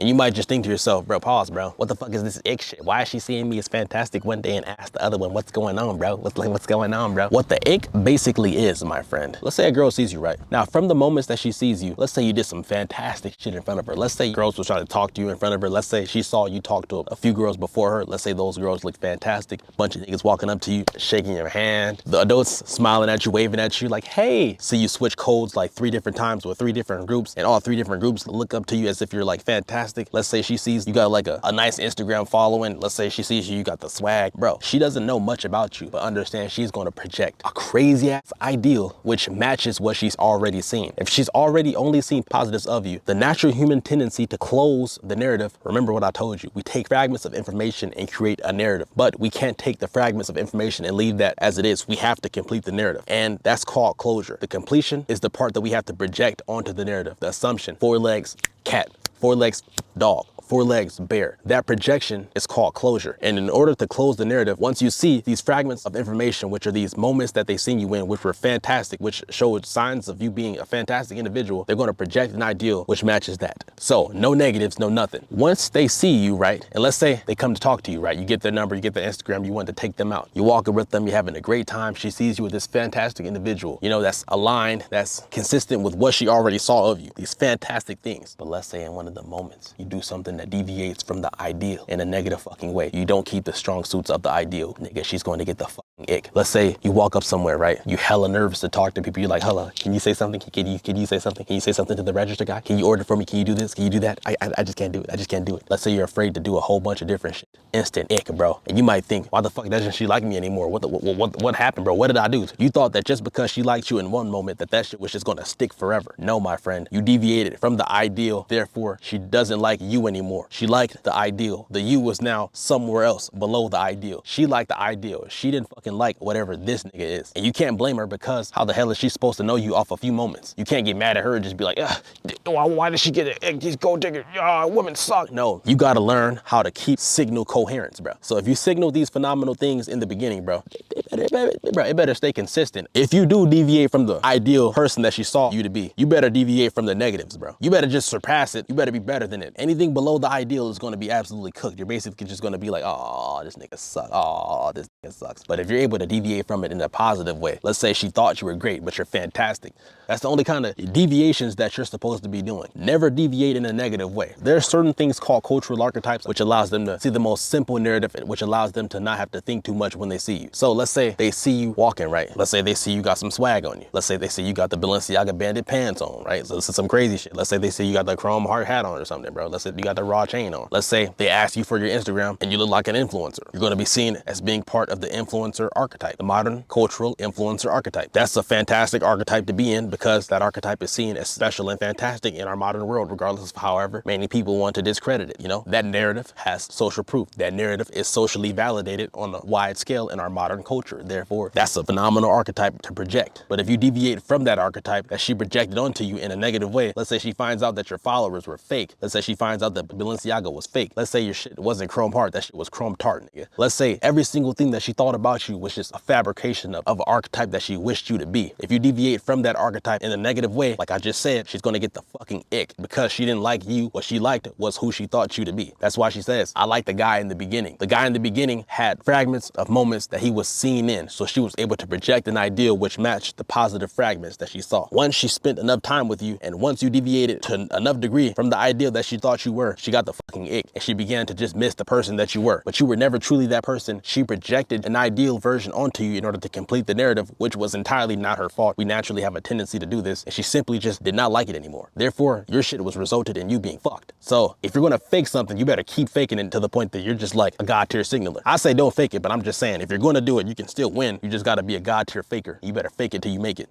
And you might just think to yourself, bro, pause, bro. What the fuck is this ick shit? Why is she seeing me as fantastic one day and ask the other one, what's going on, bro? What's going on, bro? What the ick basically is, my friend. Let's say a girl sees you, right? Now, from the moments that she sees you, let's say you did some fantastic shit in front of her. Let's say girls was trying to talk to you in front of her. Let's say she saw you talk to a few girls before her. Let's say those girls look fantastic. Bunch of niggas walking up to you, shaking your hand. The adults smiling at you, waving at you like, hey. See you switch codes like 3 different times with 3 different groups, and all 3 different groups look up to you as if you're like fantastic. Let's say she sees you got like a nice Instagram following. Let's say she sees you got the swag. Bro, she doesn't know much about you, but understand she's going to project a crazy ass ideal which matches what she's already seen. If she's already only seen positives of you, the natural human tendency to close the narrative, remember what I told you, we take fragments of information and create a narrative, but we can't take the fragments of information and leave that as it is. We have to complete the narrative, and that's called closure. The completion is the part that we have to project onto the narrative. The assumption, 4 legs, cat, 4 legs, dog, 4 legs, bear. That projection is called closure. And in order to close the narrative, once you see these fragments of information, which are these moments that they seen you in, which were fantastic, which showed signs of you being a fantastic individual, they're going to project an ideal which matches that. So no negatives, no nothing. Once they see you, right, and let's say they come to talk to you, right, you get their number, you get their Instagram, you want to take them out. You walking with them, you're having a great time. She sees you with this fantastic individual, you know, that's aligned, that's consistent with what she already saw of you, these fantastic things. But let's say in one of the moments, you do something that deviates from the ideal in a negative fucking way. You don't keep the strong suits of the ideal, nigga, she's going to get the fucking ick. Let's say you walk up somewhere, right? You hella nervous to talk to people. You're like, hello, can you say something? Can you say something? Can you say something to the register guy? Can you order for me? Can you do this? Can you do that? I just can't do it. I just can't do it. Let's say you're afraid to do a whole bunch of different shit. Instant ick, bro. And you might think, why the fuck doesn't she like me anymore? What happened, bro? What did I do? You thought that just because she liked you in one moment that shit was just gonna stick forever. No, my friend, you deviated from the ideal. Therefore, she doesn't like you anymore. She liked the ideal. The you was now somewhere else below the ideal. She liked the ideal. She didn't fucking like whatever this nigga is. And you can't blame her, because how the hell is she supposed to know you off a few moments? You can't get mad at her and just be like, why did she get it? Just go digger. Women suck. No, you gotta learn how to keep signal coherence, bro. So if you signal these phenomenal things in the beginning, bro, it better stay consistent. If you do deviate from the ideal person that she saw you to be, you better deviate from the negatives, bro. You better just surpass it. You better be better than it. Anything below the ideal is going to be absolutely cooked. You're basically just going to be like, oh, this nigga sucks. Oh, this nigga sucks. But if you're able to deviate from it in a positive way, let's say she thought you were great, but you're fantastic. That's the only kind of deviations that you're supposed to be doing. Never deviate in a negative way. There are certain things called cultural archetypes, which allows them to see the most simple narrative, which allows them to not have to think too much when they see you. So let's say they see you walking, right? Let's say they see you got some swag on you. Let's say they see you got the Balenciaga bandit pants on, right? So this is some crazy shit. Let's say they see you got the chrome heart hat on or something, bro. Let's say you got the raw chain on. Let's say they ask you for your Instagram and you look like an influencer. You're going to be seen as being part of the influencer archetype, the modern cultural influencer archetype. That's a fantastic archetype to be in, because that archetype is seen as special and fantastic in our modern world, regardless of however many people want to discredit it. You know, that narrative has social proof. That narrative is socially validated on a wide scale in our modern culture. Therefore, that's a phenomenal archetype to project. But if you deviate from that archetype that she projected onto you in a negative way, let's say she finds out that your followers were fake. Let's say she finds out that Balenciaga was fake. Let's say your shit wasn't chrome heart, that shit was chrome tart, nigga. Let's say every single thing that she thought about you was just a fabrication of an archetype that she wished you to be. If you deviate from that archetype in a negative way, like I just said, she's gonna get the fucking ick, because she didn't like you. What she liked was who she thought you to be. That's why she says, I like the guy in the beginning. The guy in the beginning had fragments of moments that he was seen in, so she was able to project an ideal which matched the positive fragments that she saw. Once she spent enough time with you, and once you deviated to enough degree from the ideal that she thought you were, she got the fucking ick, and she began to just miss the person that you were. But you were never truly that person. She projected an ideal version onto you in order to complete the narrative, which was entirely not her fault. We naturally have a tendency to do this, and she simply just did not like it anymore. Therefore, your shit was resulted in you being fucked. So if you're gonna fake something, you better keep faking it to the point that you're just like a god tier signaler. I say don't fake it, but I'm just saying, if you're gonna do it, you can still win. You just gotta be a god tier faker. You better fake it till you make it.